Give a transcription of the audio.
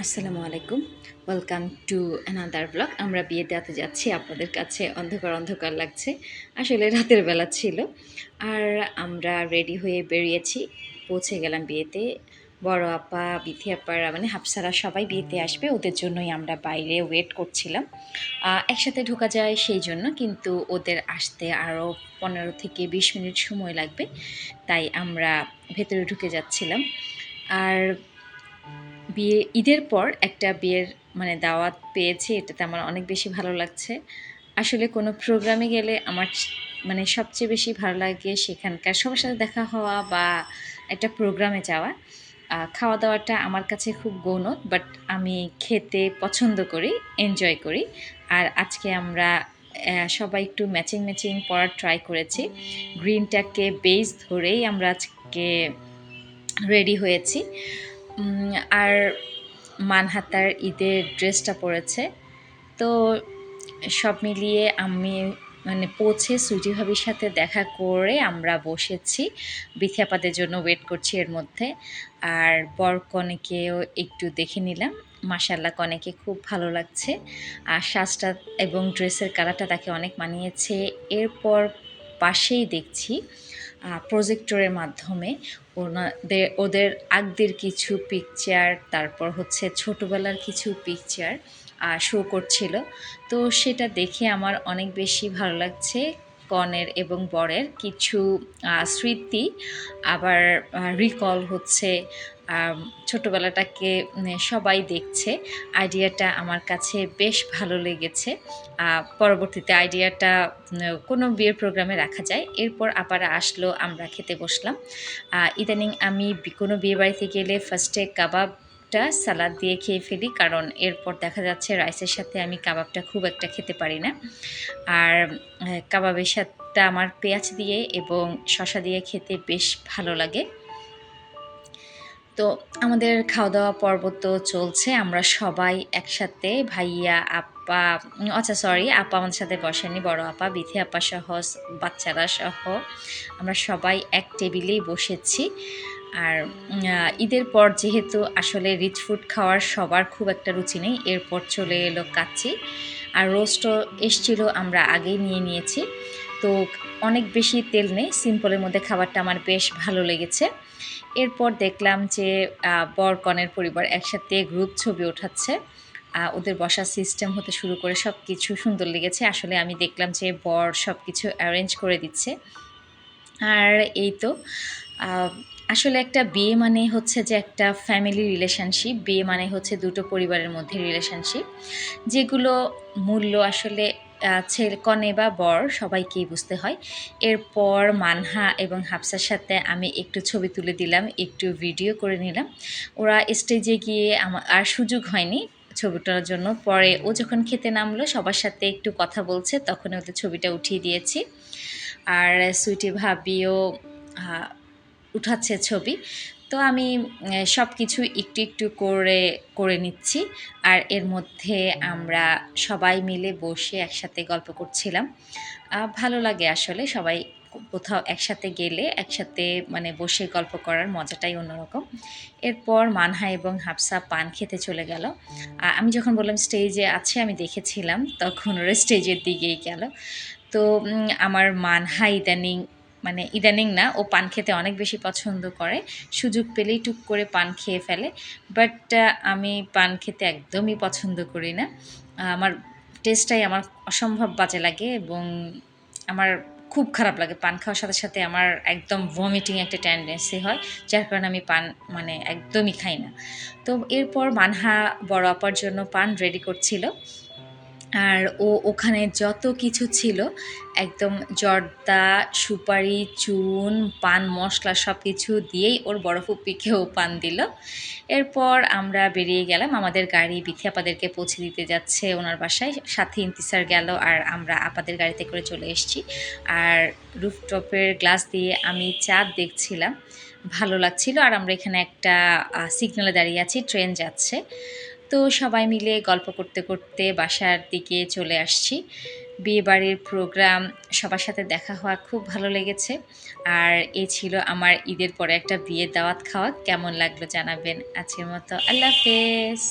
আসসালামু আলাইকুম। Welcome to another blog. আমরা বিয়ে দেওয়াতে যাচ্ছি। আপনাদের কাছে অন্ধকার, অন্ধকার লাগছে। আসলে রাতের বেলা ছিল। আর আমরা রেডি হয়ে বেরিয়েছি। পৌঁছে গেলাম বিয়েতে। বড় আপা, বিথি আপারা মানে হাফসারা সবাই বিয়েতে আসবে। ওদের জন্যই আমরা বাইরে ওয়েট করছিলাম। একসাথে ঢোকা যায় সেই জন্য, কিন্তু ওদের আসতে আরও ১৫ থেকে ২০ মিনিট সময় লাগবে। তাই আমরা ভেতরে ঢুকে যাচ্ছিলাম। আর ঈদের পর একটা বিয়ের মানে দাওয়াত পেয়েছি, এটাতে আমার অনেক বেশি ভালো লাগছে। আসলে কোনো প্রোগ্রামে গেলে আমার মানে সবচেয়ে বেশি ভালো লাগে সেখানকার সবার সাথে দেখা হওয়া বা একটা প্রোগ্রামে যাওয়া। খাওয়া দাওয়াটা আমার কাছে খুব গৌণ, বাট আমি খেতে পছন্দ করি, এনজয় করি। আর আজকে আমরা সবাই একটু ম্যাচিং ম্যাচিং পরার ট্রাই করেছি। গ্রিনটাকে বেস ধরেই আমরা আজকে রেডি হয়েছি। আর মানহাতার ঈদের ড্রেসটা পরেছে। তো সব মিলিয়ে আমি মানে পৌঁছে সুজি ভাবির সাথে দেখা করে আমরা বসেছি, বিথি আপাদের জন্য ওয়েট করছি এর মধ্যে। আর বর কনেকেও একটু দেখে নিলাম। মাশাআল্লাহ, কনেকে খুব ভালো লাগছে। আর সাজটা এবং ড্রেসের কালারটা তাকে অনেক মানিয়েছে। এরপর পাশেই দেখছি প্রজেক্টরের মাধ্যমে ওদের আগদের কিছু পিকচার, তারপর হচ্ছে ছোটোবেলার কিছু পিকচার শো করছিল। তো সেটা দেখে আমার অনেক বেশি ভালো লাগছে। কনের এবং বরের কিছু স্মৃতি আবার রিকল হচ্ছে। ছোটোবেলাটাকে সবাই দেখছে। আইডিয়াটা আমার কাছে বেশ ভালো লেগেছে। পরবর্তীতে আইডিয়াটা কোনো বিয়ের প্রোগ্রামে রাখা যায়। এরপর আপারা আসলো, আমরা খেতে বসলাম। ইদানিং আমি কোনো বিয়ে বাড়িতে গেলে ফার্স্টে কাবাবটা সালাদ দিয়ে খেয়ে ফেলি, কারণ এরপর দেখা যাচ্ছে রাইসের সাথে আমি কাবাবটা খুব একটা খেতে পারি না। আর কাবাবের সাথে আমার পেঁয়াজ দিয়ে এবং শসা দিয়ে খেতে বেশ ভালো লাগে। তো আমাদের খাওয়া দাওয়া পর্ব তো চলছে। আমরা সবাই একসাথে ভাইয়া, আপা, আচ্ছা সরি, আপা আমাদের সাথে বসেনি, বড় আপা, বিথি আপা সহ বাচ্চারা সহ আমরা সবাই এক টেবিলেই বসেছি। আর ঈদের পর যেহেতু আসলে রিচ ফুড খাওয়ার সবার খুব একটা রুচি নেই, এরপর চলে এলো কাচ্চি আর রোস্টও এসছিল, আমরা আগেই নিয়ে নিয়েছি। তো অনেক বেশি তেল নেই, সিম্পলের মধ্যে খাবারটা আমার বেশ ভালো লেগেছে। এরপর দেখলাম যে বর কনের পরিবার একসাথে গ্রুপ ছবি ওঠাচ্ছে। ওদের বসার সিস্টেম হতে শুরু করে সব কিছু সুন্দর লেগেছে। আসলে আমি দেখলাম যে বর সব কিছু অ্যারেঞ্জ করে দিচ্ছে। আর এই তো আসলে একটা বিয়ে মানে হচ্ছে যে একটা ফ্যামিলি রিলেশনশিপ। বিয়ে মানে হচ্ছে দুটো পরিবারের মধ্যে রিলেশনশিপ, যেগুলো মূল্য আসলে ছেলে কনে বা বর সবাইকেই বুঝতে হয়। এরপর মানহা এবং হাফসার সাথে আমি একটু ছবি তুলে দিলাম, একটু ভিডিও করে নিলাম। ওরা স্টেজে গিয়ে আর সুযোগ হয়নি ছবি তোলার জন্য। পরে ও যখন খেতে নামলো, সবার সাথে একটু কথা বলছে, তখন ওদের ছবিটা উঠিয়ে দিয়েছি। আর সুইটি ভাবিও উঠাচ্ছে ছবি। তো আমি সব কিছু একটু একটু করে নিচ্ছি। আর এর মধ্যে আমরা সবাই মিলে বসে একসাথে গল্প করছিলাম। ভালো লাগে আসলে সবাই কোথাও একসাথে গেলে একসাথে মানে বসে গল্প করার মজাটাই অন্যরকম। এরপর মানহা এবং হাফসা পান খেতে চলে গেল। আমি যখন বললাম স্টেজে আছে, আমি দেখেছিলাম, তখন ওরা স্টেজের দিকেই গেল। তো আমার মানহা ইদানিং না, ও পান খেতে অনেক বেশি পছন্দ করে। সুযোগ পেলেই টুক করে পান খেয়ে ফেলে। বাট আমি পান খেতে একদমই পছন্দ করি না। আমার টেস্টটাই আমার অসম্ভব বাজে লাগে এবং আমার খুব খারাপ লাগে। পান খাওয়ার সাথে সাথে আমার একদম ভমিটিং একটা টেন্ডেন্সি হয়, যার কারণে আমি পান মানে একদমই খাই না। তো এরপর মানহা বড় আপার জন্য পান রেডি করছিল। আর ওখানে যত কিছু ছিল একদম জর্দা, সুপারি, চুন, পান মশলা সব কিছু দিয়েই ওর বড় ফুপ্পিকেও পান দিল। এরপর আমরা বেরিয়ে গেলাম। আমাদের গাড়ি বিথি আপাদেরকে পৌঁছে দিতে যাচ্ছে ওনার বাসায়। সাথে ইন্তিসার গেল আর আমরা আপাদের গাড়িতে করে চলে এসেছি। আর রুফটপের গ্লাস দিয়ে আমি চাঁদ দেখছিলাম, ভালো লাগছিল। আর আমরা এখানে একটা সিগন্যালে দাঁড়িয়ে আছি, ট্রেন যাচ্ছে। তো সবাই মিলে গল্প করতে করতে বাসার দিকে চলে আসছি। বিয়েবাড়ির প্রোগ্রাম, সবার সাথে দেখা হওয়া খুব ভালো লেগেছে। আর এই ছিল আমার ঈদের পরে একটা বিয়ের দাওয়াত খাওয়া। কেমন লাগলো জানাবেন। আজকের মতো আল্লাহ হাফেজ।